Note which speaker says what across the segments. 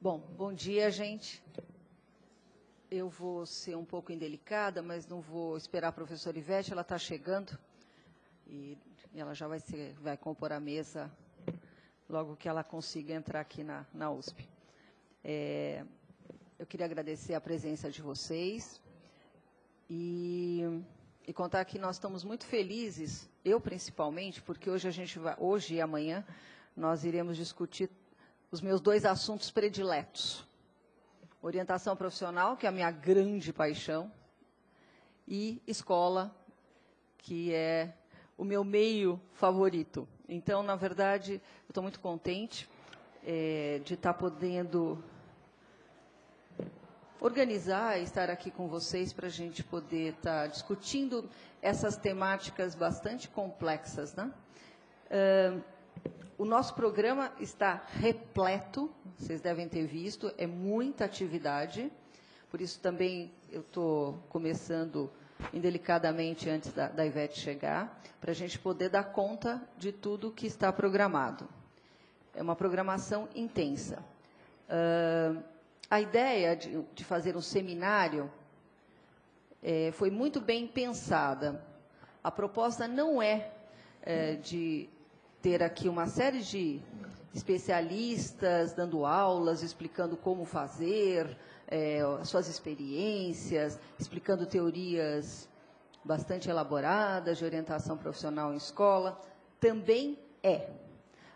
Speaker 1: Bom dia, gente. Eu vou ser um pouco indelicada, mas não vou esperar a professora Ivete, ela está chegando, e ela já vai compor a mesa logo que ela consiga entrar aqui na USP. Eu queria agradecer a presença de vocês e contar que nós estamos muito felizes, eu principalmente, porque hoje e amanhã nós iremos discutir os meus 2 assuntos prediletos: orientação profissional, que é a minha grande paixão, e escola, que é o meu meio favorito. Então, na verdade, eu estou muito contente de estar podendo organizar e estar aqui com vocês para a gente poder estar discutindo essas temáticas bastante complexas, né? O nosso programa está repleto, vocês devem ter visto, é muita atividade, por isso também eu estou começando indelicadamente antes da Ivete chegar, para a gente poder dar conta de tudo que está programado. É uma programação intensa. A ideia de fazer um seminário foi muito bem pensada. A proposta não é de ter aqui uma série de especialistas dando aulas, explicando como fazer, suas experiências, explicando teorias bastante elaboradas de orientação profissional em escola. Também é.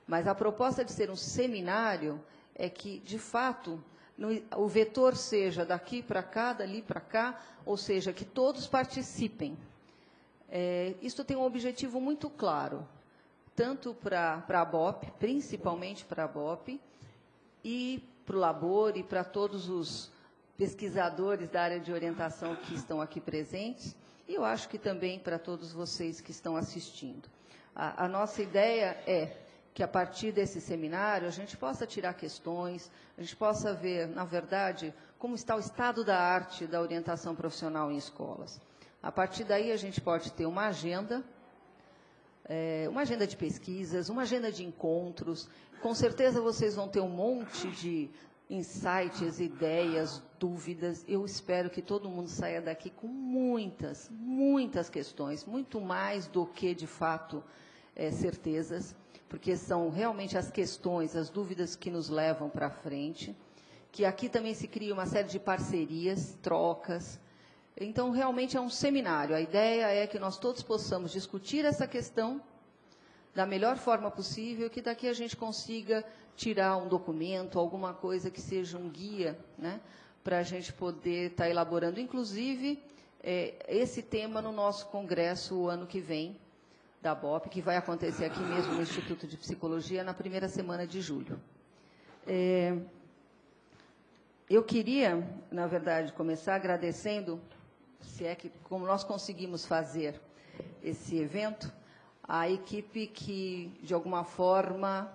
Speaker 1: Mas a proposta de ser um seminário é que, de fato, o vetor seja daqui para cá, dali para cá, ou seja, que todos participem. Isso tem um objetivo muito claro, tanto para a BOP, principalmente para a BOP, e para o Labor e para todos os pesquisadores da área de orientação que estão aqui presentes, e eu acho que também para todos vocês que estão assistindo. A nossa ideia é que, a partir desse seminário, a gente possa tirar questões, a gente possa ver, na verdade, como está o estado da arte da orientação profissional em escolas. A partir daí, a gente pode ter uma agenda de pesquisas, uma agenda de encontros. Com certeza vocês vão ter um monte de insights, ideias, dúvidas. Eu espero que todo mundo saia daqui com muitas, muitas questões, muito mais do que, de fato, certezas, porque são realmente as questões, as dúvidas que nos levam para frente, que aqui também se cria uma série de parcerias, trocas. Então, realmente é um seminário. A ideia é que nós todos possamos discutir essa questão da melhor forma possível, que daqui a gente consiga tirar um documento, alguma coisa que seja um guia, né, para a gente poder estar elaborando, inclusive, esse tema no nosso congresso o ano que vem, da BOP, que vai acontecer aqui mesmo no Instituto de Psicologia, na primeira semana de julho. Eu queria, na verdade, começar agradecendo, se é que, como nós conseguimos fazer esse evento, a equipe que, de alguma forma,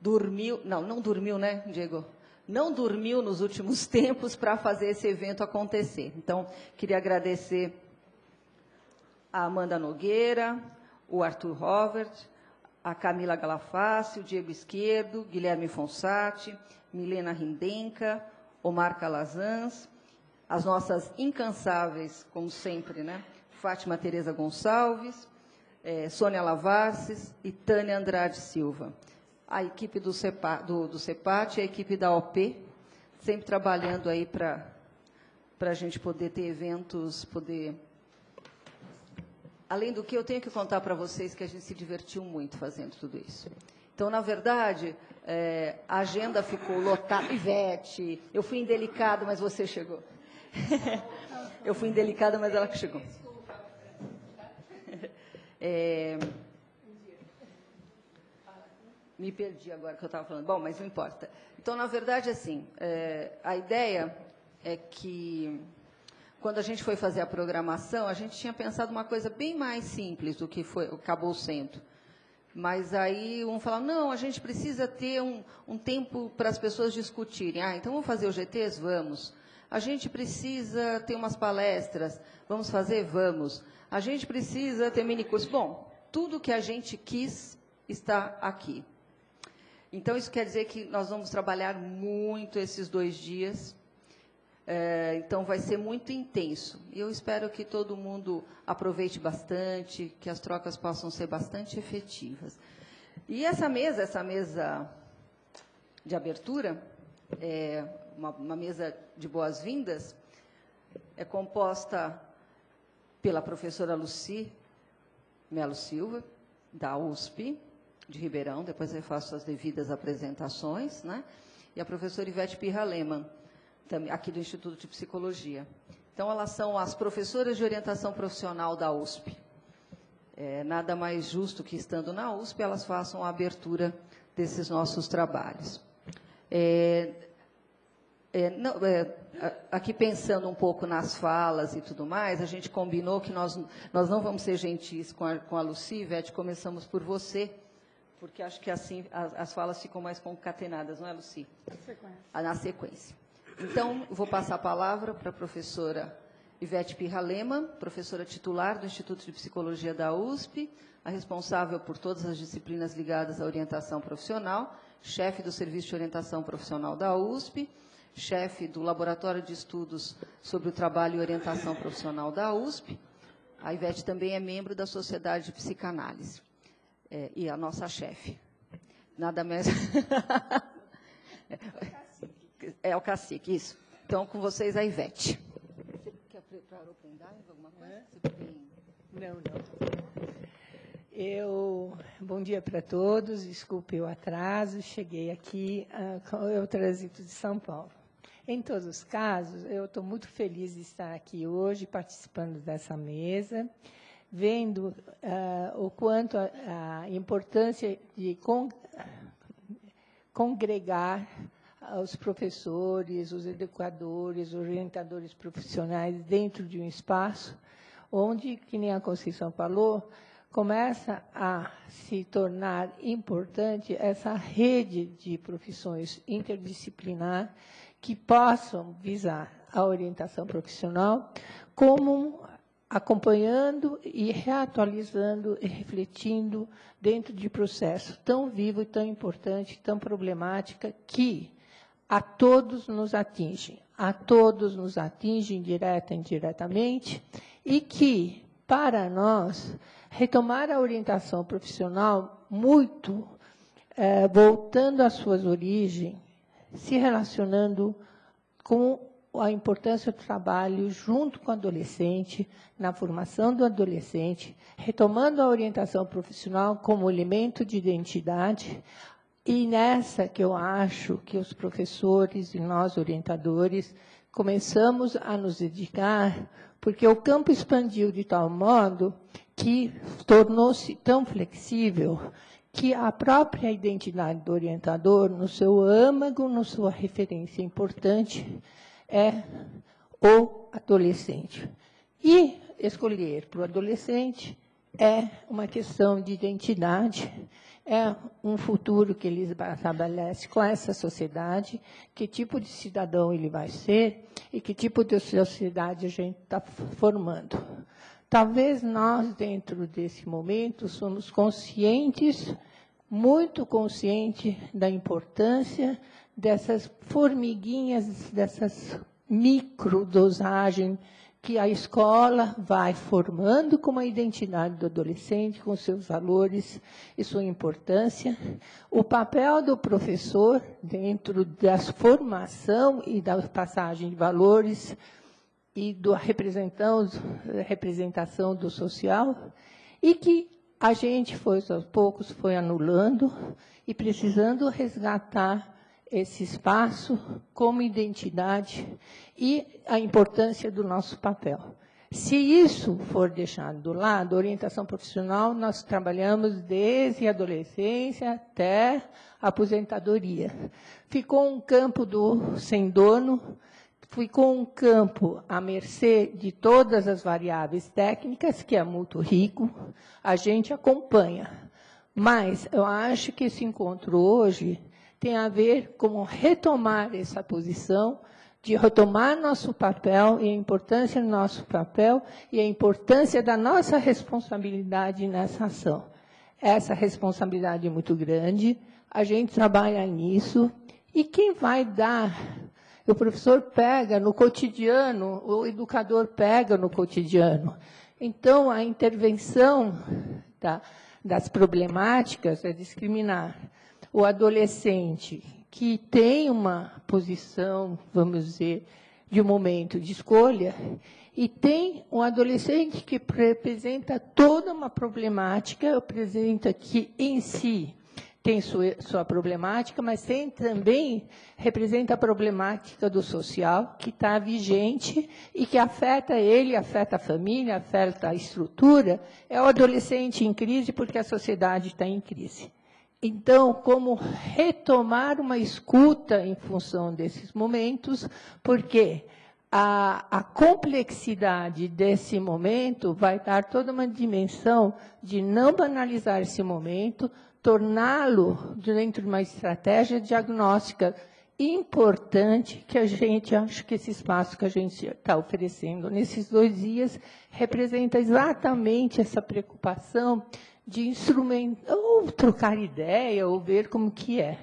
Speaker 1: dormiu... Não dormiu, né, Diego? Não dormiu nos últimos tempos para fazer esse evento acontecer. Então, queria agradecer a Amanda Nogueira, o Arthur Rovert, a Camila Galafassi, o Diego Esquerdo, Guilherme Fonsati, Milena Rindenka, Omar Calazans, as nossas incansáveis, como sempre, né? Fátima Tereza Gonçalves, Sônia Lavasses e Tânia Andrade Silva. A equipe do CEPAT e a equipe da OP, sempre trabalhando aí para a gente poder ter eventos, Além do que, eu tenho que contar para vocês que a gente se divertiu muito fazendo tudo isso. Então, na verdade, a agenda ficou lotada. Ivete, eu fui indelicada, mas você chegou. Eu fui indelicada, mas ela que chegou. Me perdi agora que eu estava falando. Bom, mas não importa. Então, na verdade, assim, a ideia é que, quando a gente foi fazer a programação, a gente tinha pensado uma coisa bem mais simples do que acabou sendo. Mas aí falava, não, a gente precisa ter um tempo para as pessoas discutirem. Então vamos fazer os GTs? Vamos. A gente precisa ter umas palestras. Vamos fazer? Vamos. A gente precisa ter minicurso. Bom, tudo que a gente quis está aqui. Então, isso quer dizer que nós vamos trabalhar muito esses 2 dias. Então, vai ser muito intenso. E eu espero que todo mundo aproveite bastante, que as trocas possam ser bastante efetivas. E essa mesa de abertura, uma mesa de boas-vindas, é composta pela professora Lucy Melo Silva, da USP, de Ribeirão, depois eu faço as devidas apresentações, né? E a professora Ivete Pirra Lehmann, também, aqui do Instituto de Psicologia. Então, elas são as professoras de orientação profissional da USP. Nada mais justo que, estando na USP, elas façam a abertura desses nossos trabalhos. Aqui, pensando um pouco nas falas e tudo mais, a gente combinou que nós não vamos ser gentis com a Lucy, Ivete, começamos por você, porque acho que assim as falas ficam mais concatenadas, não é, Lucy? Na sequência. Então, vou passar a palavra para a professora Ivete Pirra Lehmann, professora titular do Instituto de Psicologia da USP, a responsável por todas as disciplinas ligadas à orientação profissional, chefe do Serviço de Orientação Profissional da USP, chefe do Laboratório de Estudos sobre o Trabalho e Orientação Profissional da USP. A Ivete também é membro da Sociedade de Psicanálise. E a nossa chefe. Nada mais... É o cacique, isso. Então, com vocês, a Ivete. Você quer preparar o pendrive, alguma coisa?
Speaker 2: Não. Bom dia para todos, desculpe o atraso, cheguei aqui com o trânsito de São Paulo. Em todos os casos, eu estou muito feliz de estar aqui hoje, participando dessa mesa, vendo o quanto a importância de congregar os professores, os educadores, os orientadores profissionais dentro de um espaço onde, que nem a Conceição falou, começa a se tornar importante essa rede de profissões interdisciplinar que possam visar a orientação profissional como acompanhando e reatualizando e refletindo dentro de processo tão vivo e tão importante, tão problemática, que a todos nos atingem direta e indiretamente, e que, para nós, retomar a orientação profissional muito voltando às suas origens, se relacionando com a importância do trabalho junto com o adolescente, na formação do adolescente, retomando a orientação profissional como elemento de identidade, e nessa que eu acho que os professores e nós, orientadores, começamos a nos dedicar, porque o campo expandiu de tal modo que tornou-se tão flexível que a própria identidade do orientador, no seu âmago, na sua referência importante, é o adolescente. E escolher para o adolescente é uma questão de identidade, é um futuro que ele estabelece com essa sociedade, que tipo de cidadão ele vai ser e que tipo de sociedade a gente está formando. Talvez nós, dentro desse momento, somos conscientes, muito conscientes da importância dessas formiguinhas, dessas microdosagens que a escola vai formando como a identidade do adolescente, com seus valores e sua importância. O papel do professor dentro da formação e da passagem de valores e da representação do social, e que a gente aos poucos foi anulando e precisando resgatar esse espaço como identidade e a importância do nosso papel. Se isso for deixado do lado, a orientação profissional, nós trabalhamos desde a adolescência até a aposentadoria. Ficou um campo sem dono, ficou um campo à mercê de todas as variáveis técnicas, que é muito rico, a gente acompanha. Mas eu acho que esse encontro hoje tem a ver com retomar essa posição, de retomar nosso papel e a importância do nosso papel e a importância da nossa responsabilidade nessa ação. Essa responsabilidade é muito grande, a gente trabalha nisso, e quem vai dar, o professor pega no cotidiano, o educador pega no cotidiano. Então, a intervenção das problemáticas é discriminar o adolescente que tem uma posição, vamos dizer, de um momento de escolha, e tem um adolescente que representa toda uma problemática, representa que em si tem sua problemática, mas tem também, representa a problemática do social, que está vigente e que afeta ele, afeta a família, afeta a estrutura. É o adolescente em crise porque a sociedade está em crise. Então, como retomar uma escuta em função desses momentos, porque a complexidade desse momento vai dar toda uma dimensão de não banalizar esse momento, torná-lo dentro de uma estratégia diagnóstica importante, que a gente acha que esse espaço que a gente está oferecendo nesses 2 dias representa exatamente essa preocupação de instrumento, ou trocar ideia, ou ver como que é.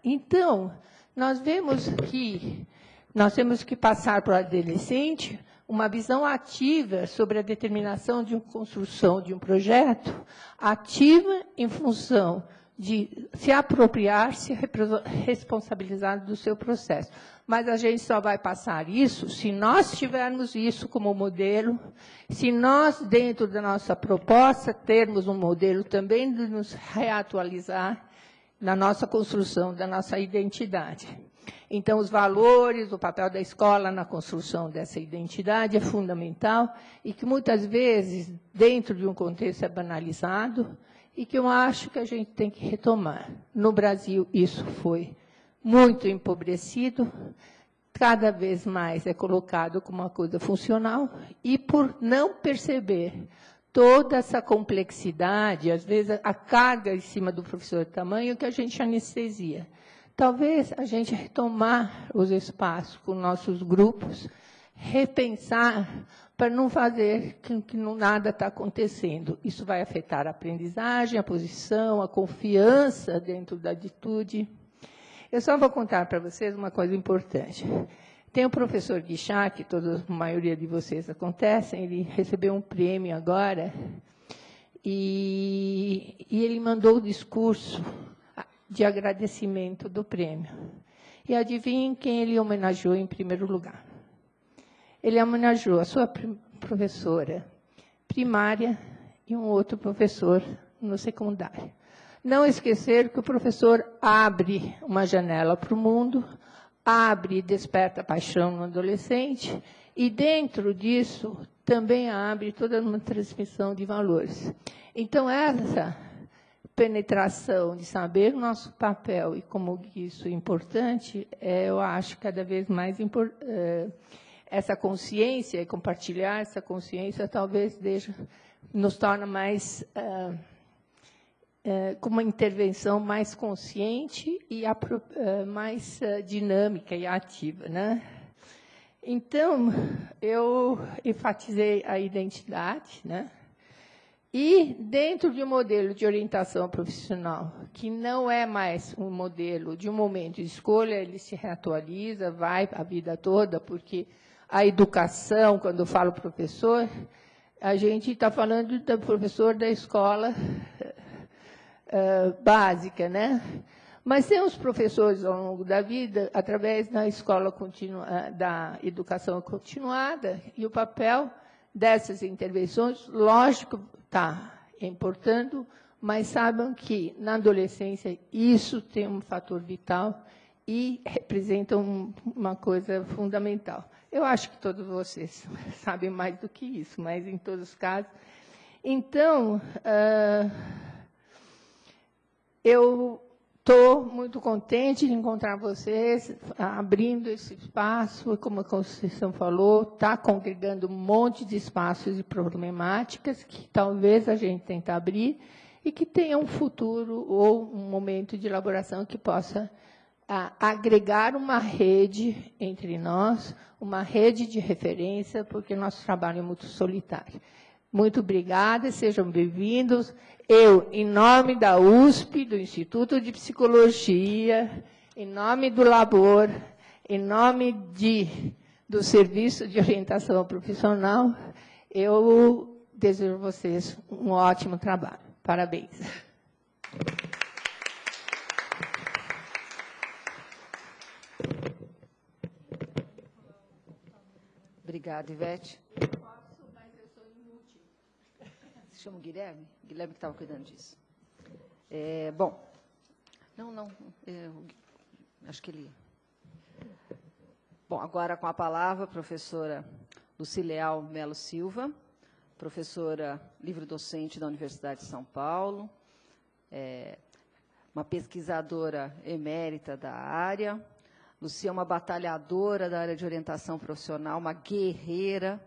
Speaker 2: Então, nós vemos que nós temos que passar para o adolescente uma visão ativa sobre a determinação de uma construção de um projeto, ativa em função de se apropriar, se responsabilizar do seu processo. Mas a gente só vai passar isso se nós tivermos isso como modelo, se nós, dentro da nossa proposta, termos um modelo também de nos reatualizar na nossa construção da nossa identidade. Então, os valores, o papel da escola na construção dessa identidade é fundamental e que, muitas vezes, dentro de um contexto é banalizado e que eu acho que a gente tem que retomar. No Brasil, isso foi muito empobrecido, cada vez mais é colocado como uma coisa funcional e, por não perceber toda essa complexidade, às vezes a carga em cima do professor de tamanho que a gente anestesia. Talvez a gente retomar os espaços com nossos grupos, repensar para não fazer que nada está acontecendo. Isso vai afetar a aprendizagem, a posição, a confiança dentro da atitude. Eu só vou contar para vocês uma coisa importante. Tem o professor Guixá, que a maioria de vocês acontecem, ele recebeu um prêmio agora, e ele mandou o discurso de agradecimento do prêmio. E adivinhem quem ele homenageou em primeiro lugar. Ele homenageou a sua professora primária e um outro professor no secundário. Não esquecer que o professor abre uma janela para o mundo, abre e desperta paixão no adolescente, e dentro disso também abre toda uma transmissão de valores. Então, essa penetração de saber o nosso papel e como isso é importante, eu acho cada vez mais essa consciência, e compartilhar essa consciência, talvez nos torna mais, com uma intervenção mais consciente e mais dinâmica e ativa, né? Então, eu enfatizei a identidade, né? E, dentro de um modelo de orientação profissional, que não é mais um modelo de um momento de escolha, ele se reatualiza, vai a vida toda, porque a educação, quando eu falo professor, a gente está falando do professor da escola básica, né? Mas temos professores ao longo da vida, através da escola da educação continuada, e o papel dessas intervenções, lógico, está importando, mas saibam que, na adolescência, isso tem um fator vital e representa uma coisa fundamental. Eu acho que todos vocês sabem mais do que isso, mas, em todos os casos. Então, eu estou muito contente de encontrar vocês, abrindo esse espaço, como a Conceição falou, está congregando um monte de espaços e problemáticas que talvez a gente tente abrir e que tenha um futuro ou um momento de elaboração que possa agregar uma rede entre nós, uma rede de referência, porque nosso trabalho é muito solitário. Muito obrigada e sejam bem-vindos. Eu, em nome da USP, do Instituto de Psicologia, em nome do Labor, em nome do Serviço de Orientação Profissional, eu desejo a vocês um ótimo trabalho. Parabéns.
Speaker 1: Obrigada, Ivete. Se chama Guilherme? Guilherme que estava cuidando disso. Bom, acho que ele... Bom, agora com a palavra a professora Lucileal Melo Silva, professora livre-docente da Universidade de São Paulo, uma pesquisadora emérita da área. Luci é uma batalhadora da área de orientação profissional, uma guerreira,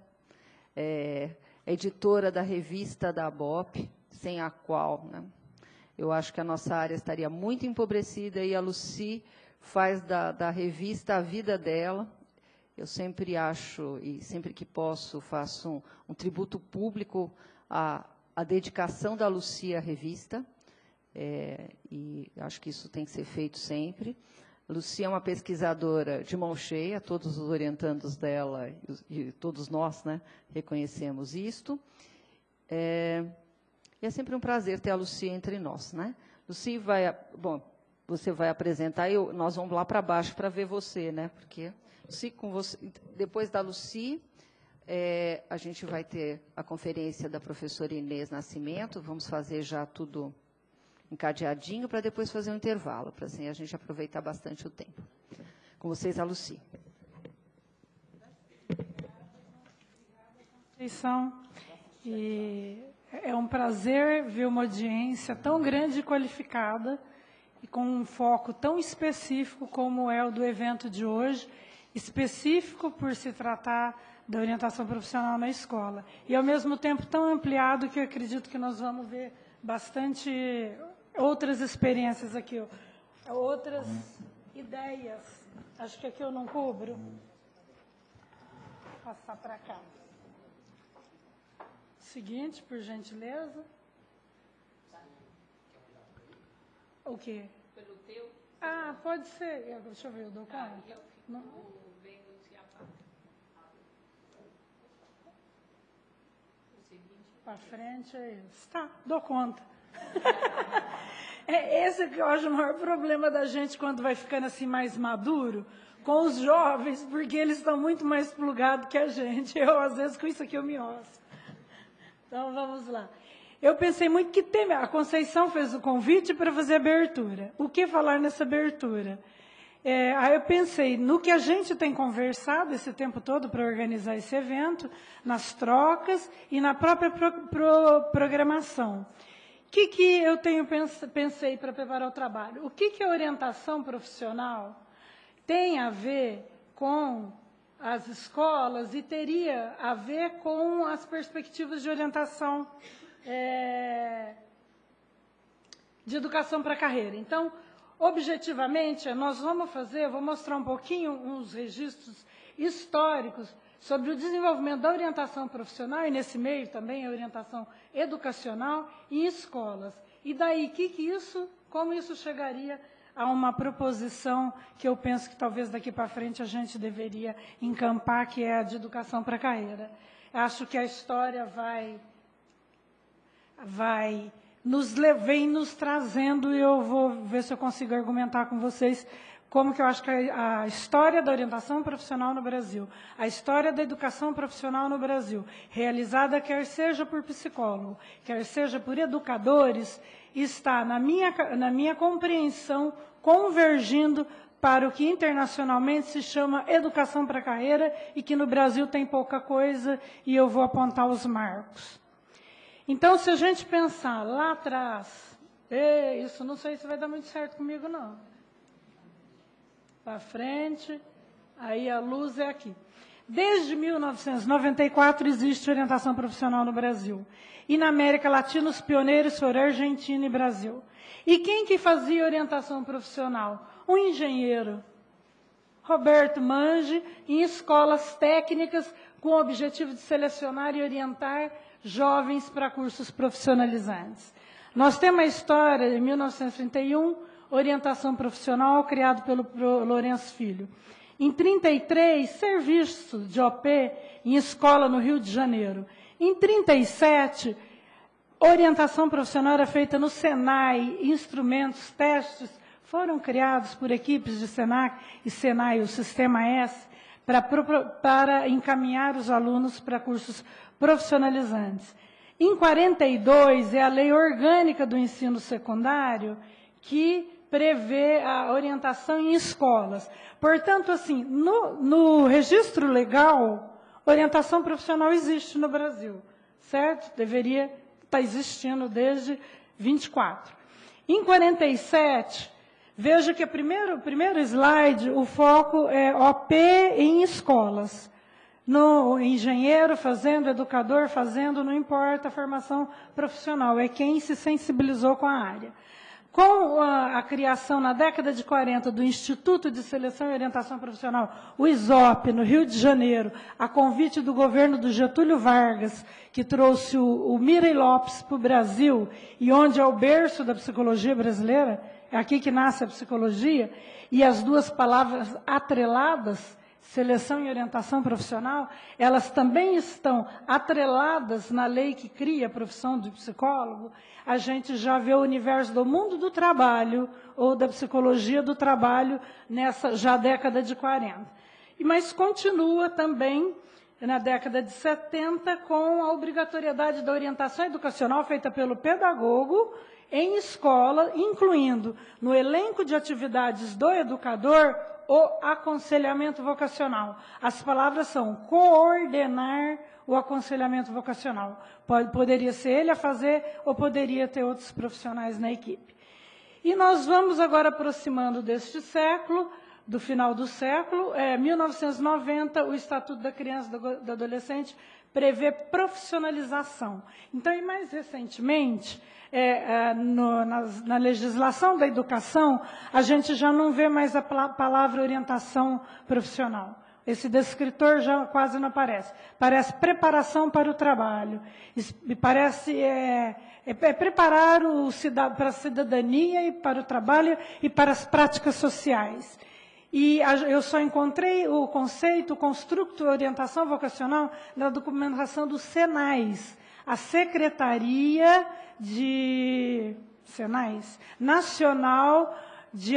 Speaker 1: editora da revista da ABOP, sem a qual, né, eu acho que a nossa área estaria muito empobrecida, e a Luci faz da revista a vida dela. Eu sempre acho, e sempre que posso, faço um tributo público à dedicação da Luci à revista, e acho que isso tem que ser feito sempre. A Luci é uma pesquisadora de mão cheia, todos os orientandos dela, e todos nós, né, reconhecemos isto. E é sempre um prazer ter a Luci entre nós, né? Luci você vai apresentar, nós vamos lá para baixo para ver você, né? Porque depois da Luci, a gente vai ter a conferência da professora Inês Nascimento, vamos fazer já tudo encadeadinho para depois fazer um intervalo, para assim a gente aproveitar bastante o tempo. Com vocês, a Luci.
Speaker 3: E é um prazer ver uma audiência tão grande e qualificada e com um foco tão específico como é o do evento de hoje, específico por se tratar da orientação profissional na escola. E, ao mesmo tempo, tão ampliado que eu acredito que nós vamos ver bastante outras experiências aqui, outras ideias. Acho que aqui eu não cubro. Vou passar para cá. Seguinte, por gentileza. O quê? Pelo teu? Ah, pode ser. Deixa eu ver, eu dou conta. Não. Para frente é isso. Tá, dou conta. Esse que eu acho o maior problema da gente quando vai ficando assim mais maduro, com os jovens, porque eles estão muito mais plugados que a gente. Eu, às vezes, com isso aqui eu me osso. Então, vamos lá. Eu pensei muito que a Conceição fez o convite para fazer a abertura. O que falar nessa abertura? Aí eu pensei no que a gente tem conversado esse tempo todo para organizar esse evento, nas trocas e na própria programação. O que eu pensei para preparar o trabalho? O que a orientação profissional tem a ver com as escolas e teria a ver com as perspectivas de orientação de educação para a carreira. Então, objetivamente, nós vou mostrar um pouquinho uns registros históricos sobre o desenvolvimento da orientação profissional, e nesse meio também a orientação educacional em escolas. E daí, como isso chegaria a uma proposição que eu penso que talvez daqui para frente a gente deveria encampar, que é a de educação para a carreira. Acho que a história vem nos trazendo, e eu vou ver se eu consigo argumentar com vocês como que eu acho que a história da orientação profissional no Brasil, a história da educação profissional no Brasil, realizada quer seja por psicólogo, quer seja por educadores, está, na minha compreensão, convergindo para o que internacionalmente se chama educação para a carreira, e que no Brasil tem pouca coisa, e eu vou apontar os marcos. Então, se a gente pensar lá atrás, isso não sei se vai dar muito certo comigo, não. Para frente, aí a luz é aqui. Desde 1994 existe orientação profissional no Brasil. E na América Latina, os pioneiros foram Argentina e Brasil. E quem que fazia orientação profissional? Um engenheiro, Roberto Mange, em escolas técnicas, com o objetivo de selecionar e orientar jovens para cursos profissionalizantes. Nós temos a história, em 1931, orientação profissional, criado pelo Lourenço Filho. Em 1933, serviço de OP em escola no Rio de Janeiro. Em 1937, orientação profissional era feita no Senai, instrumentos, testes foram criados por equipes de Senac e Senai, o Sistema S, para encaminhar os alunos para cursos profissionalizantes. Em 1942, é a Lei Orgânica do Ensino Secundário que prevê a orientação em escolas. Portanto, assim, no registro legal, orientação profissional existe no Brasil, certo? Deveria estar existindo desde 24. Em 1947, veja que o primeiro slide, o foco é OP em escolas. No engenheiro fazendo, educador fazendo, não importa a formação profissional, é quem se sensibilizou com a área. Com a criação, na década de 40, do Instituto de Seleção e Orientação Profissional, o ISOP, no Rio de Janeiro, a convite do governo do Getúlio Vargas, que trouxe o Mirey Lopes para o Brasil, e onde é o berço da psicologia brasileira, é aqui que nasce a psicologia, e as duas palavras atreladas, seleção e orientação profissional, elas também estão atreladas na lei que cria a profissão de psicólogo. A gente já vê o universo do mundo do trabalho, ou da psicologia do trabalho, nessa já década de 40. Mas continua também, na década de 70, com a obrigatoriedade da orientação educacional feita pelo pedagogo em escola, incluindo no elenco de atividades do educador o aconselhamento vocacional. As palavras são coordenar o aconselhamento vocacional. Poderia ser ele a fazer ou poderia ter outros profissionais na equipe. E nós vamos agora aproximando deste século, do final do século, 1990, o Estatuto da Criança e do Adolescente prevê profissionalização. Então, e mais recentemente, na legislação da educação, a gente já não vê mais a palavra orientação profissional. Esse descritor já quase não aparece. Parece preparação para o trabalho. Parece preparar para a cidadania e para o trabalho e para as práticas sociais. E eu só encontrei o conceito, o construto orientação vocacional na documentação dos Senais, a Secretaria de Senais Nacional de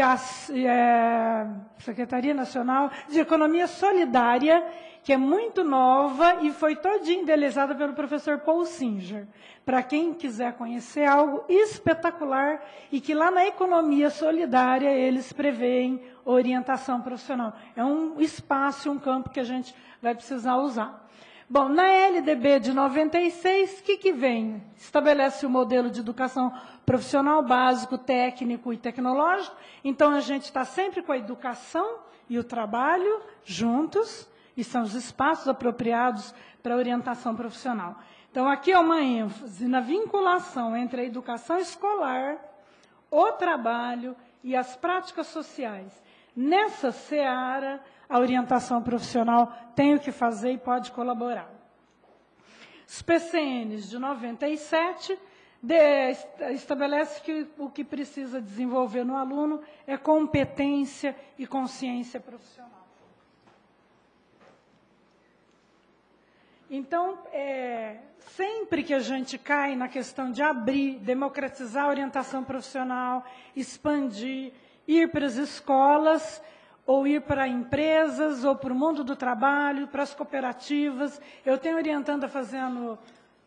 Speaker 3: Secretaria Nacional de Economia Solidária, que é muito nova e foi todinha idealizada pelo professor Paul Singer. Para quem quiser conhecer algo espetacular e que lá na economia solidária eles preveem orientação profissional. É um espaço, um campo que a gente vai precisar usar. Bom, na LDB de 96, o que vem? Estabelece o modelo de educação profissional básico, técnico e tecnológico. Então, a gente está sempre com a educação e o trabalho juntos, e são os espaços apropriados para a orientação profissional. Então, aqui é uma ênfase na vinculação entre a educação escolar, o trabalho e as práticas sociais. Nessa seara, a orientação profissional tem o que fazer e pode colaborar. Os PCNs de 97 estabelece que o que precisa desenvolver no aluno é competência e consciência profissional. Então, sempre que a gente cai na questão de abrir, democratizar a orientação profissional, expandir, ir para as escolas, ou ir para empresas, ou para o mundo do trabalho, para as cooperativas. Eu tenho orientanda fazendo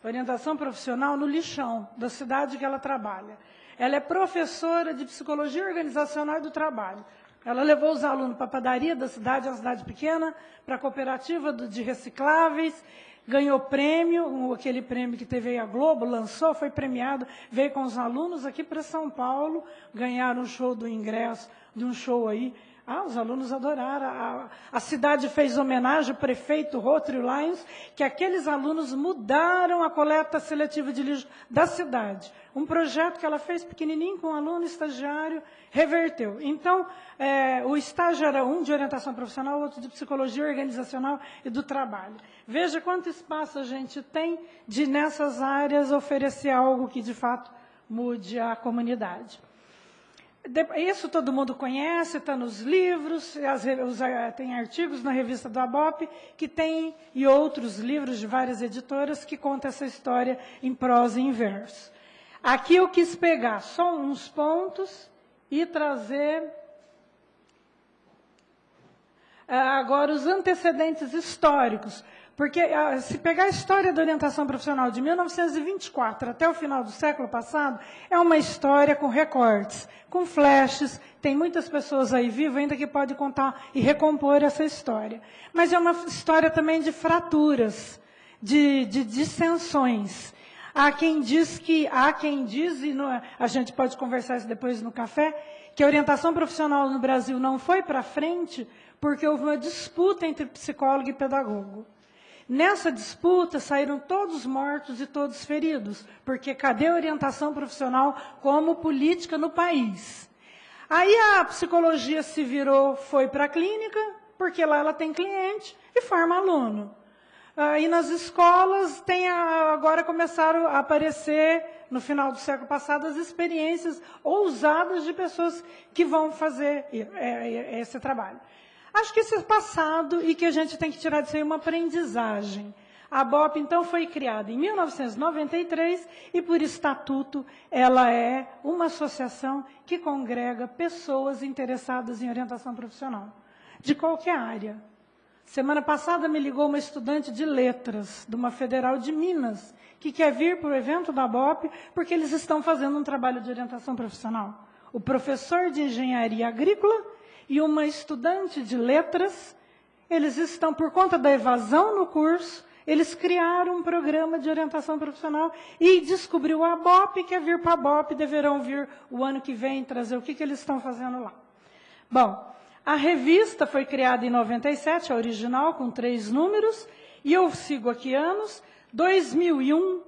Speaker 3: orientação profissional no Lixão, da cidade que ela trabalha. Ela é professora de psicologia organizacional e do trabalho. Ela levou os alunos para a padaria da cidade, é uma cidade pequena, para a cooperativa de recicláveis, ganhou prêmio, aquele prêmio que TV a Globo lançou, foi premiado, veio com os alunos aqui para São Paulo, ganharam um show do ingresso, de um show aí, Os alunos adoraram. A cidade fez homenagem ao prefeito Rotary Lions, que aqueles alunos mudaram a coleta seletiva de lixo da cidade. Um projeto que ela fez pequenininho com um aluno estagiário, reverteu. Então, o estágio era um de orientação profissional, outro de psicologia organizacional e do trabalho. Veja quanto espaço a gente tem de, nessas áreas, oferecer algo que, de fato, mude a comunidade. Isso todo mundo conhece, está nos livros, tem artigos na revista do ABOP, que tem, e outros livros de várias editoras, que contam essa história em prosa e em verso. Aqui eu quis pegar só uns pontos e trazer agora os antecedentes históricos. Porque, se pegar a história da orientação profissional de 1924 até o final do século passado, é uma história com recortes, com flashes. Tem muitas pessoas aí vivas ainda que podem contar e recompor essa história. Mas é uma história também de fraturas, de dissensões. Há quem diz, e a gente pode conversar isso depois no café, que a orientação profissional no Brasil não foi para frente porque houve uma disputa entre psicólogo e pedagogo. Nessa disputa, saíram todos mortos e todos feridos, porque cadê a orientação profissional como política no país? Aí a psicologia se virou, foi para a clínica, porque lá ela tem cliente e forma aluno. E nas escolas, agora começaram a aparecer, no final do século passado, as experiências ousadas de pessoas que vão fazer esse trabalho. Acho que isso é passado e que a gente tem que tirar disso aí uma aprendizagem. A ABOP, então, foi criada em 1993 e, por estatuto, ela é uma associação que congrega pessoas interessadas em orientação profissional, de qualquer área. Semana passada me ligou uma estudante de letras, de uma federal de Minas, que quer vir para o evento da ABOP porque eles estão fazendo um trabalho de orientação profissional. O professor de engenharia agrícola e uma estudante de letras, eles estão, por conta da evasão no curso, eles criaram um programa de orientação profissional e descobriu a ABOP, quer vir para a ABOP, deverão vir o ano que vem trazer o que eles estão fazendo lá. Bom, a revista foi criada em 97, a original, com 3 números, e eu sigo aqui anos. 2001,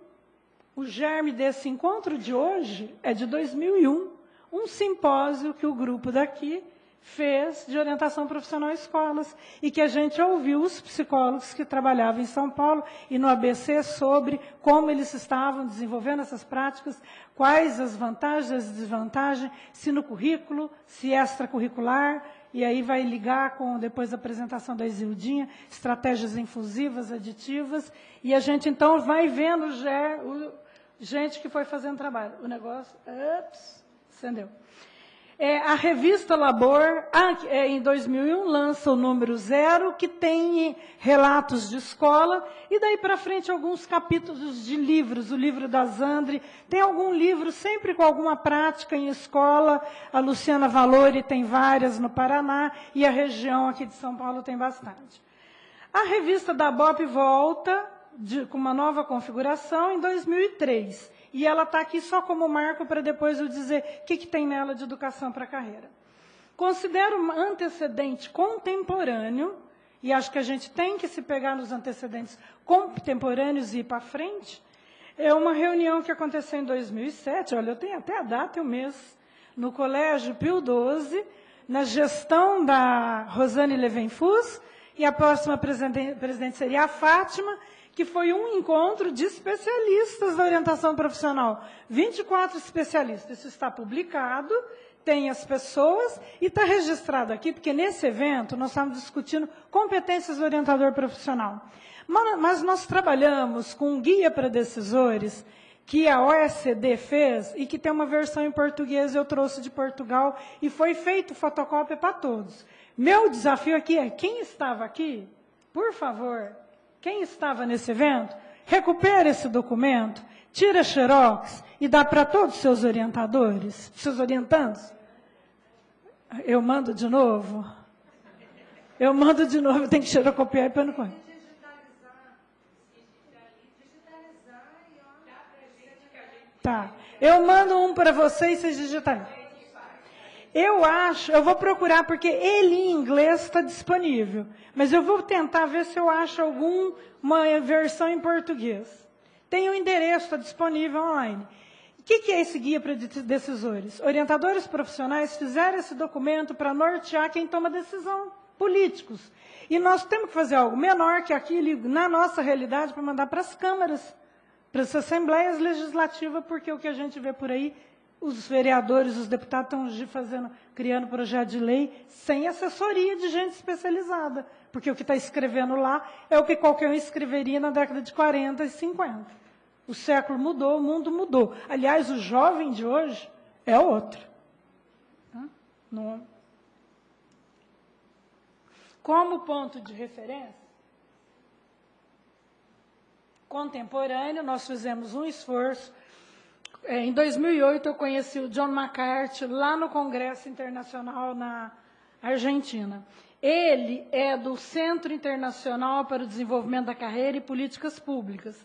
Speaker 3: o germe desse encontro de hoje é de 2001, um simpósio que o grupo daqui fez de orientação profissional em escolas, e que a gente ouviu os psicólogos que trabalhavam em São Paulo e no ABC sobre como eles estavam desenvolvendo essas práticas, quais as vantagens e as desvantagens, se no currículo, se extracurricular, e aí vai ligar com, depois da apresentação da Isildinha, estratégias infusivas, aditivas, e a gente então vai vendo gente que foi fazendo trabalho. O negócio, acendeu. A revista Labor, em 2001, lança o número 0, que tem relatos de escola, e daí para frente alguns capítulos de livros, o livro da Zandri, tem algum livro sempre com alguma prática em escola, a Luciana Valori tem várias no Paraná, e a região aqui de São Paulo tem bastante. A revista da ABOP volta com uma nova configuração em 2003. E ela está aqui só como marco para depois eu dizer o que tem nela de educação para a carreira. Considero um antecedente contemporâneo, e acho que a gente tem que se pegar nos antecedentes contemporâneos e ir para frente, é uma reunião que aconteceu em 2007, olha, eu tenho até a data e o mês, no Colégio Pio XII, na gestão da Rosane Levenfus, e a próxima presidente seria a Fátima, que foi um encontro de especialistas da orientação profissional. 24 especialistas. Isso está publicado, tem as pessoas e está registrado aqui, porque nesse evento nós estamos discutindo competências do orientador profissional. Mas nós trabalhamos com um guia para decisores que a OECD fez e que tem uma versão em português, eu trouxe de Portugal, e foi feito fotocópia para todos. Meu desafio aqui é, quem estava aqui, por favor, quem estava nesse evento, recupera esse documento, tira xerox e dá para todos os seus orientadores, seus orientandos. Eu mando de novo? Eu mando de novo, tem que xerocopiar para não correr. Tá. Eu mando um para vocês digitalizam. Eu vou procurar, porque ele em inglês está disponível, mas eu vou tentar ver se eu acho alguma versão em português. Tem o endereço, está disponível online. O que é esse guia para decisores? Orientadores profissionais fizeram esse documento para nortear quem toma decisão, políticos. E nós temos que fazer algo menor que aquilo, na nossa realidade, para mandar para as câmaras, para as assembleias legislativas, porque o que a gente vê por aí, os vereadores, os deputados estão criando projeto de lei sem assessoria de gente especializada, porque o que está escrevendo lá é o que qualquer um escreveria na década de 40 e 50. O século mudou, o mundo mudou. Aliás, o jovem de hoje é outro. Não. Como ponto de referência contemporâneo, nós fizemos um esforço. Em 2008, eu conheci o John McCarthy lá no Congresso Internacional na Argentina. Ele é do Centro Internacional para o Desenvolvimento da Carreira e Políticas Públicas,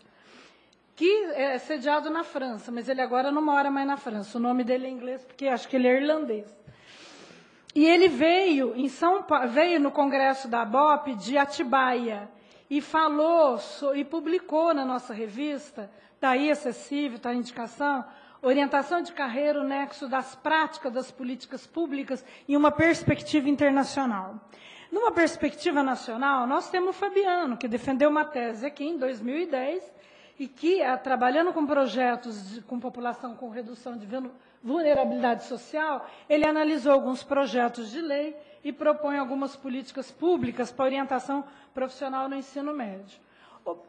Speaker 3: que é sediado na França, mas ele agora não mora mais na França. O nome dele é inglês, porque acho que ele é irlandês. E ele veio no Congresso da BOP de Atibaia e falou e publicou na nossa revista, está aí acessível, está a indicação, Orientação de Carreira, o nexo das práticas das políticas públicas em uma perspectiva internacional. Numa perspectiva nacional, nós temos o Fabiano, que defendeu uma tese aqui em 2010, e que, trabalhando com projetos com população com redução de vulnerabilidade social, ele analisou alguns projetos de lei e propõe algumas políticas públicas para orientação profissional no ensino médio.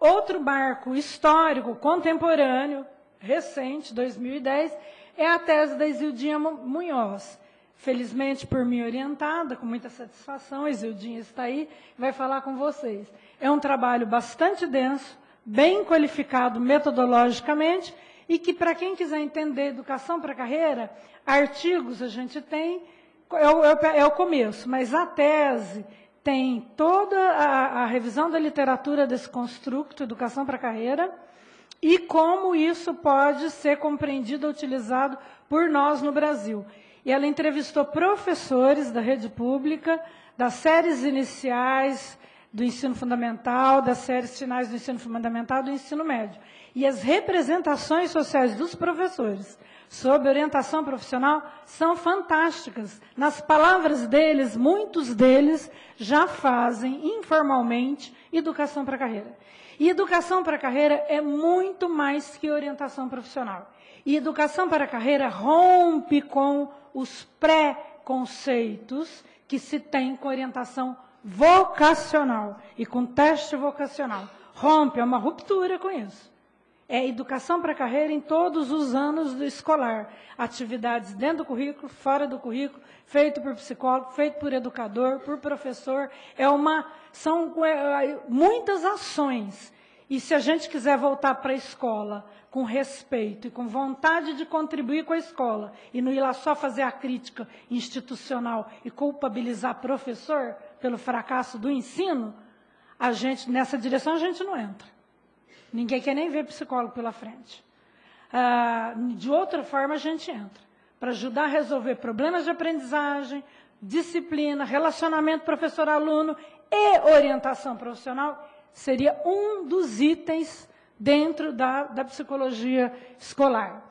Speaker 3: Outro marco histórico, contemporâneo, recente, 2010, é a tese da Isildinha Munhoz. Felizmente, por mim orientada, com muita satisfação, a Isildinha está aí, vai falar com vocês. É um trabalho bastante denso, bem qualificado metodologicamente, e que, para quem quiser entender educação para a carreira, artigos a gente tem, é o começo, mas a tese tem toda a revisão da literatura desse construto, educação para a carreira, e como isso pode ser compreendido e utilizado por nós no Brasil. E ela entrevistou professores da rede pública, das séries iniciais do ensino fundamental, das séries finais do ensino fundamental e do ensino médio. E as representações sociais dos professores sobre orientação profissional são fantásticas. Nas palavras deles, muitos deles já fazem informalmente educação para a carreira. E educação para a carreira é muito mais que orientação profissional. E educação para a carreira rompe com os pré-conceitos que se tem com orientação vocacional e com teste vocacional. Rompe, é uma ruptura com isso. É educação para a carreira em todos os anos do escolar. Atividades dentro do currículo, fora do currículo, feito por psicólogo, feito por educador, por professor. São muitas ações. E se a gente quiser voltar para a escola com respeito e com vontade de contribuir com a escola, e não ir lá só fazer a crítica institucional e culpabilizar professor pelo fracasso do ensino, nessa direção a gente não entra. Ninguém quer nem ver psicólogo pela frente. De outra forma, a gente entra. Para ajudar a resolver problemas de aprendizagem, disciplina, relacionamento professor-aluno e orientação profissional, seria um dos itens dentro da psicologia escolar.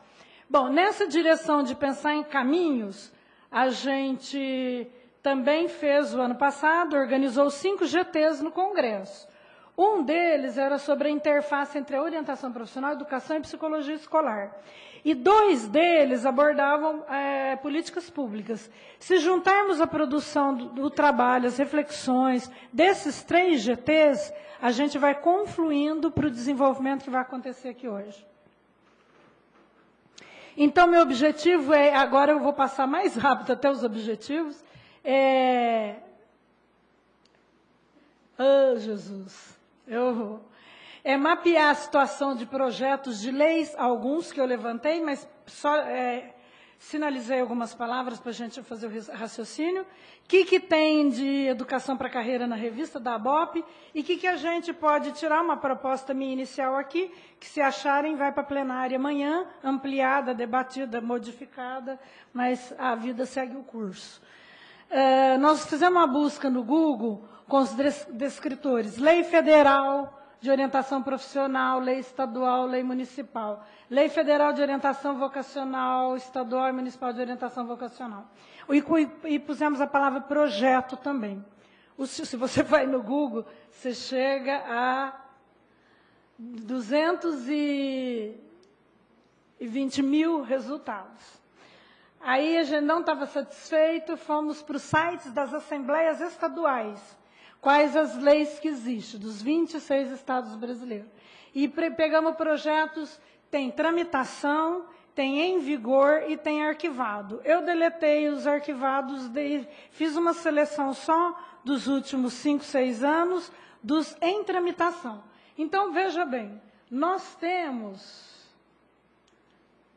Speaker 3: Bom, nessa direção de pensar em caminhos, a gente também fez, o ano passado, organizou 5 GTs no Congresso. Um deles era sobre a interface entre a orientação profissional, educação e psicologia escolar. E 2 deles abordavam políticas públicas. Se juntarmos a produção do trabalho, as reflexões desses 3 GTs, a gente vai confluindo para o desenvolvimento que vai acontecer aqui hoje. Então, meu objetivo agora eu vou passar mais rápido até os objetivos, Jesus! É mapear a situação de projetos de leis, alguns que eu levantei, mas sinalizei algumas palavras para a gente fazer o raciocínio. O que tem de educação para a carreira na revista da ABOP e o que a gente pode tirar uma proposta minha inicial aqui, que se acharem vai para a plenária amanhã, ampliada, debatida, modificada, mas a vida segue o curso. Nós fizemos uma busca no Google com os descritores, lei federal de orientação profissional, lei estadual, lei municipal, lei federal de orientação vocacional, estadual e municipal de orientação vocacional. E pusemos a palavra projeto também. Se você vai no Google, você chega a 220 mil resultados. Aí a gente não estava satisfeito, fomos para os sites das assembleias estaduais. Quais as leis que existem, dos 26 estados brasileiros. E pegamos projetos, tem tramitação, tem em vigor e tem arquivado. Eu deletei os arquivados, fiz uma seleção só dos últimos 5, 6 anos, dos em tramitação. Então, veja bem, nós temos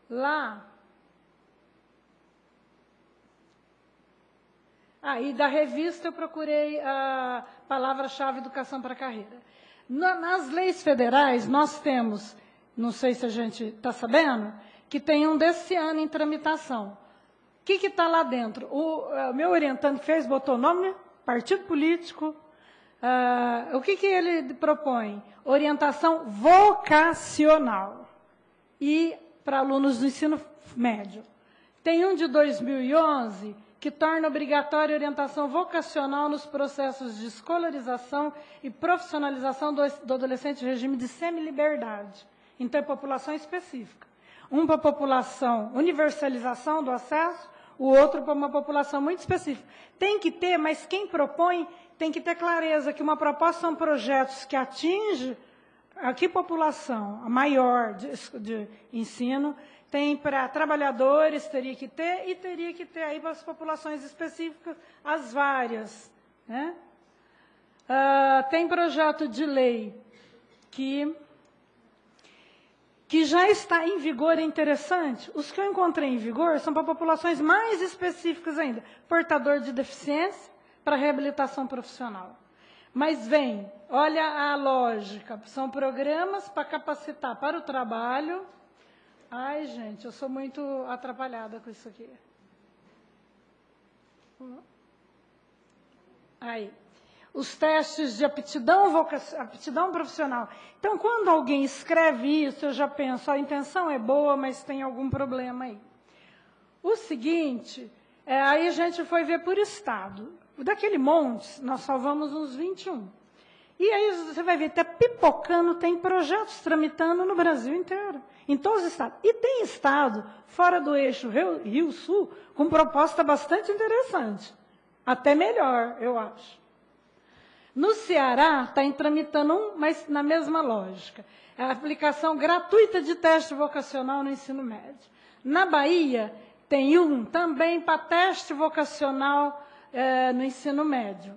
Speaker 3: lá... E da revista eu procurei a palavra-chave educação para a carreira. Nas leis federais, nós temos, não sei se a gente está sabendo, que tem um desse ano em tramitação. O que está lá dentro? O meu orientante que fez, botou o nome, partido político. O que ele propõe? Orientação vocacional. E para alunos do ensino médio. Tem um de 2011... que torna obrigatória a orientação vocacional nos processos de escolarização e profissionalização do adolescente em regime de semi-liberdade. Então, é população específica. Um para a população, universalização do acesso, o outro para uma população muito específica. Tem que ter, mas quem propõe tem que ter clareza que uma proposta são projetos que atingem a que população, a maior de ensino. Tem para trabalhadores, teria que ter, e teria que ter aí para as populações específicas, as várias. Né? Tem projeto de lei que já está em vigor, é interessante. Os que eu encontrei em vigor são para populações mais específicas ainda. Portador de deficiência, para reabilitação profissional. Mas vem, olha a lógica, são programas para capacitar para o trabalho. Ai, gente, eu sou muito atrapalhada com isso aqui. Aí, os testes de aptidão profissional. Então, quando alguém escreve isso, eu já penso, a intenção é boa, mas tem algum problema aí. O seguinte, aí a gente foi ver por estado. Daquele monte, nós salvamos uns 21. E aí você vai ver, está pipocando, tem projetos tramitando no Brasil inteiro, em todos os estados. E tem estado, fora do eixo Rio-Sul, com proposta bastante interessante. Até melhor, eu acho. No Ceará, está tramitando um, mas na mesma lógica. É a aplicação gratuita de teste vocacional no ensino médio. Na Bahia, tem um também para teste vocacional no ensino médio.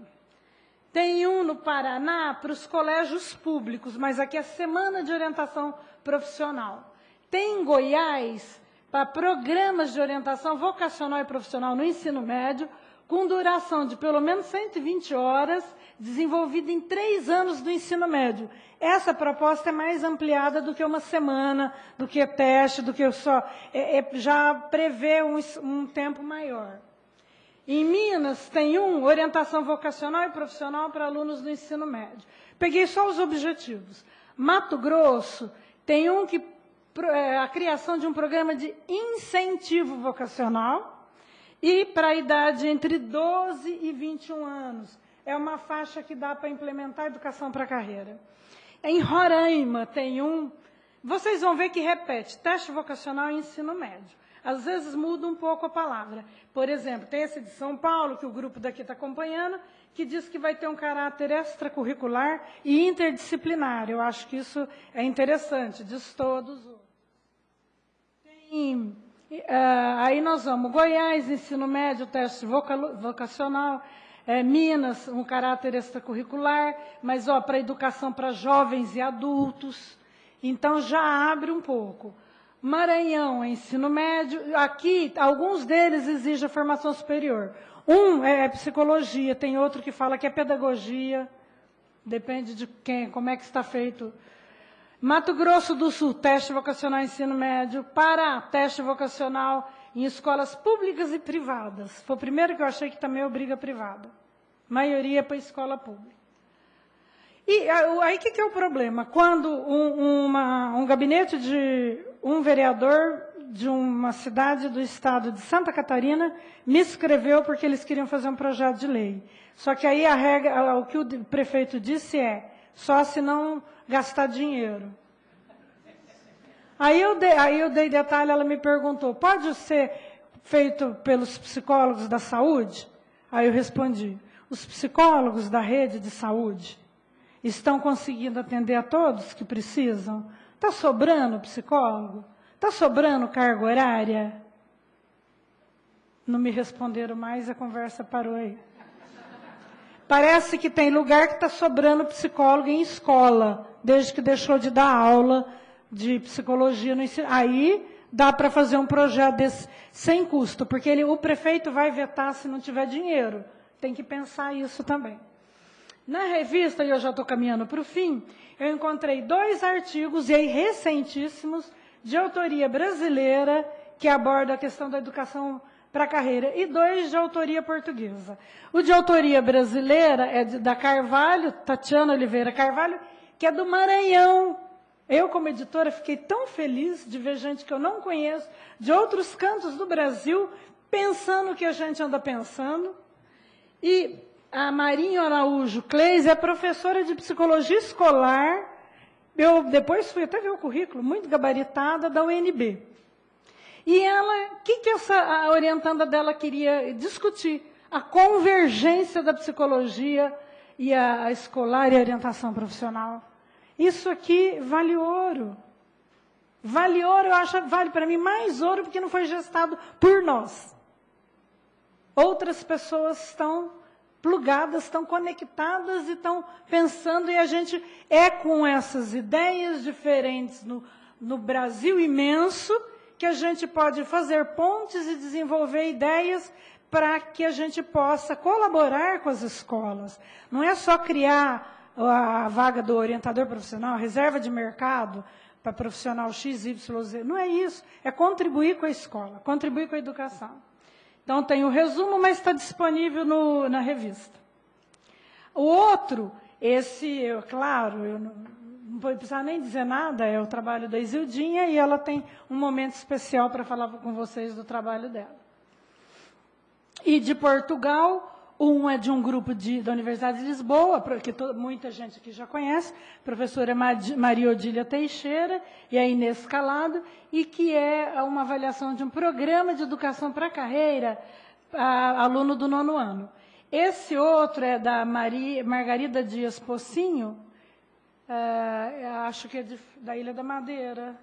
Speaker 3: Tem um no Paraná para os colégios públicos, mas aqui é Semana de Orientação Profissional. Tem em Goiás para programas de orientação vocacional e profissional no ensino médio, com duração de pelo menos 120 horas, desenvolvida em 3 anos do ensino médio. Essa proposta é mais ampliada do que uma semana, do que teste, do que só... já prevê um tempo maior. Em Minas, tem orientação vocacional e profissional para alunos do ensino médio. Peguei só os objetivos. Mato Grosso, tem a criação de um programa de incentivo vocacional e para a idade entre 12 e 21 anos. É uma faixa que dá para implementar a educação para a carreira. Em Roraima, tem vocês vão ver que repete, teste vocacional e ensino médio. Às vezes muda um pouco a palavra. Por exemplo, tem esse de São Paulo, que o grupo daqui está acompanhando, que diz que vai ter um caráter extracurricular e interdisciplinar. Eu acho que isso é interessante, diz todos. Aí nós vamos, Goiás, ensino médio, teste vocacional, Minas, um caráter extracurricular, mas para educação para jovens e adultos. Então, já abre um pouco. Maranhão, ensino médio. Aqui, alguns deles exigem a formação superior. Um é psicologia, tem outro que fala que é pedagogia. Depende de quem, como é que está feito. Mato Grosso do Sul, teste vocacional ensino médio. Pará, teste vocacional em escolas públicas e privadas. Foi o primeiro que eu achei que também obriga privada. Maioria para escola pública. E aí, o que é o problema? Quando um gabinete de um vereador de uma cidade do estado de Santa Catarina me escreveu porque eles queriam fazer um projeto de lei. Só que aí a regra, o que o prefeito disse é, só se não gastar dinheiro. Aí eu dei detalhe, ela me perguntou, pode ser feito pelos psicólogos da saúde? Aí eu respondi, os psicólogos da rede de saúde estão conseguindo atender a todos que precisam? Está sobrando psicólogo? Está sobrando carga horária? Não me responderam mais, a conversa parou aí. Parece que tem lugar que está sobrando psicólogo em escola, desde que deixou de dar aula de psicologia no ensino. Aí dá para fazer um projeto desse sem custo, porque o prefeito vai vetar se não tiver dinheiro. Tem que pensar isso também. Na revista, e eu já estou caminhando para o fim, eu encontrei 2 artigos, e aí recentíssimos, de autoria brasileira, que aborda a questão da educação para a carreira, e 2 de autoria portuguesa. O de autoria brasileira é da Carvalho, Tatiana Oliveira Carvalho, que é do Maranhão. Eu, como editora, fiquei tão feliz de ver gente que eu não conheço, de outros cantos do Brasil, pensando o que a gente anda pensando. E a Marinha Araújo Cleis é professora de psicologia escolar. Eu depois fui até ver o currículo, muito gabaritada, da UNB. E ela, o que a orientanda dela queria discutir? A convergência da psicologia e a escolar e a orientação profissional. Isso aqui vale ouro. Vale ouro, eu acho, vale para mim mais ouro, porque não foi gestado por nós. Outras pessoas estão plugadas, estão conectadas e estão pensando, e a gente é com essas ideias diferentes no Brasil imenso, que a gente pode fazer pontes e desenvolver ideias para que a gente possa colaborar com as escolas. Não é só criar a vaga do orientador profissional, reserva de mercado para profissional X, Y, Z. Não é isso, é contribuir com a escola, contribuir com a educação. Então, tem o resumo, mas está disponível na revista. O outro, claro, eu não vou precisar nem dizer nada, é o trabalho da Isildinha, e ela tem um momento especial para falar com vocês do trabalho dela. E de Portugal, um é de um grupo da Universidade de Lisboa, que muita gente aqui já conhece, a professora Maria Odília Teixeira e a Inês Calado, e que é uma avaliação de um programa de educação para a carreira, aluno do 9º ano. Esse outro é da Margarida Dias Pocinho, acho que é da Ilha da Madeira.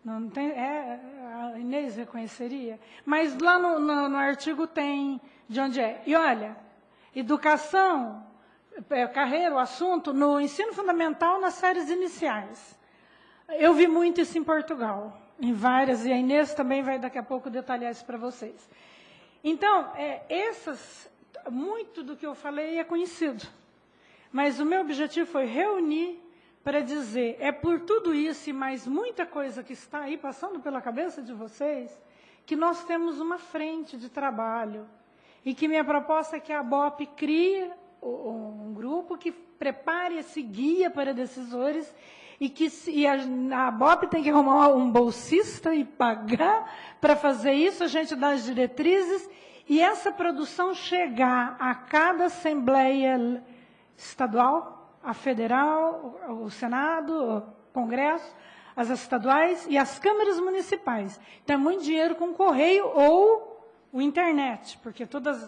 Speaker 3: Não tem, a Inês reconheceria. Mas lá no artigo tem de onde é. E olha, educação, carreira, o assunto, no ensino fundamental, nas séries iniciais. Eu vi muito isso em Portugal, em várias, e a Inês também vai daqui a pouco detalhar isso para vocês. Então, muito do que eu falei é conhecido. Mas o meu objetivo foi reunir para dizer, é por tudo isso e mais muita coisa que está aí passando pela cabeça de vocês, que nós temos uma frente de trabalho. E que minha proposta é que a BOP crie um grupo que prepare esse guia para decisores e a BOP tem que arrumar um bolsista e pagar para fazer isso, a gente dá as diretrizes, e essa produção chegar a cada assembleia estadual, a federal, o Senado, o Congresso, as estaduais e as câmaras municipais. Então, é muito dinheiro com correio ou o internet, porque todas...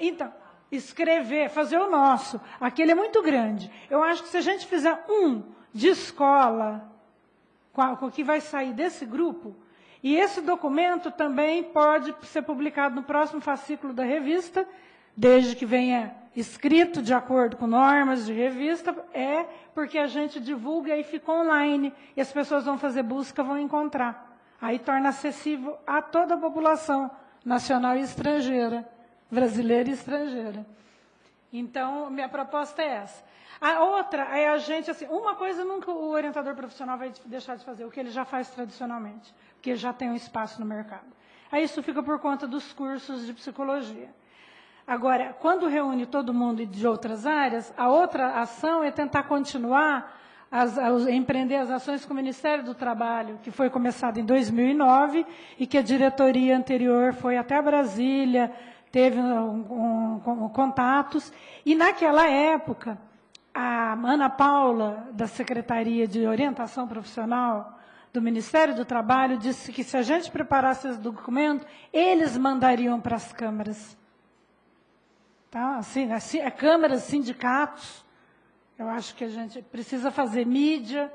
Speaker 3: Então, escrever, fazer o nosso. Aquele é muito grande. Eu acho que se a gente fizer um de escola, com o que vai sair desse grupo, e esse documento também pode ser publicado no próximo fascículo da revista, desde que venha escrito de acordo com normas de revista, é porque a gente divulga e fica online, e as pessoas vão fazer busca, vão encontrar. Aí torna acessível a toda a população, nacional e estrangeira, brasileira e estrangeira. Então, minha proposta é essa. A outra é a gente, assim, uma coisa nunca o orientador profissional vai deixar de fazer, o que ele já faz tradicionalmente, porque já tem um espaço no mercado. Aí isso fica por conta dos cursos de psicologia. Agora, quando reúne todo mundo de outras áreas, a outra ação é tentar continuar empreender as ações com o Ministério do Trabalho, que foi começado em 2009 e que a diretoria anterior foi até Brasília, teve contatos, e naquela época, a Ana Paula, da Secretaria de Orientação Profissional do Ministério do Trabalho, disse que se a gente preparasse esse documento, eles mandariam para as câmaras. Tá? Assim, câmaras, sindicatos, eu acho que a gente precisa fazer mídia.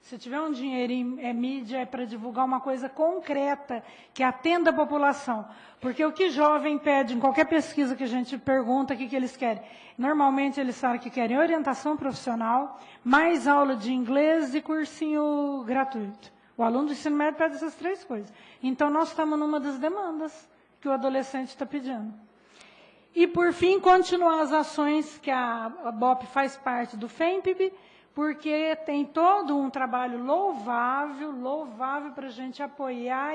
Speaker 3: Se tiver um dinheirinho, mídia, é para divulgar uma coisa concreta, que atenda a população. Porque o que jovem pede em qualquer pesquisa que a gente pergunta, o que eles querem? Normalmente eles falam que querem orientação profissional, mais aula de inglês e cursinho gratuito. O aluno do ensino médio pede essas 3 coisas. Então, nós estamos numa das demandas que o adolescente está pedindo. E, por fim, continuar as ações que a BOP faz parte do FEMPB, porque tem todo um trabalho louvável para a gente apoiar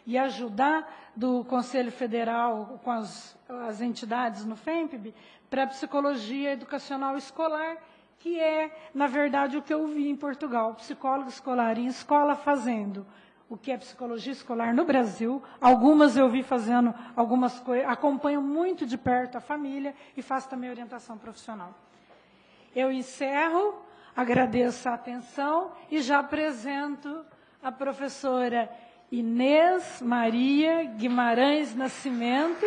Speaker 3: e ajudar do Conselho Federal com as entidades no FEMPB para a psicologia educacional escolar, que é, na verdade, o que eu vi em Portugal, psicólogo escolar em escola fazendo o que é psicologia escolar no Brasil. Algumas eu vi fazendo algumas coisas, acompanho muito de perto a família e faço também orientação profissional. Eu encerro, agradeço a atenção e já apresento a professora Inês Maria Guimarães Nascimento,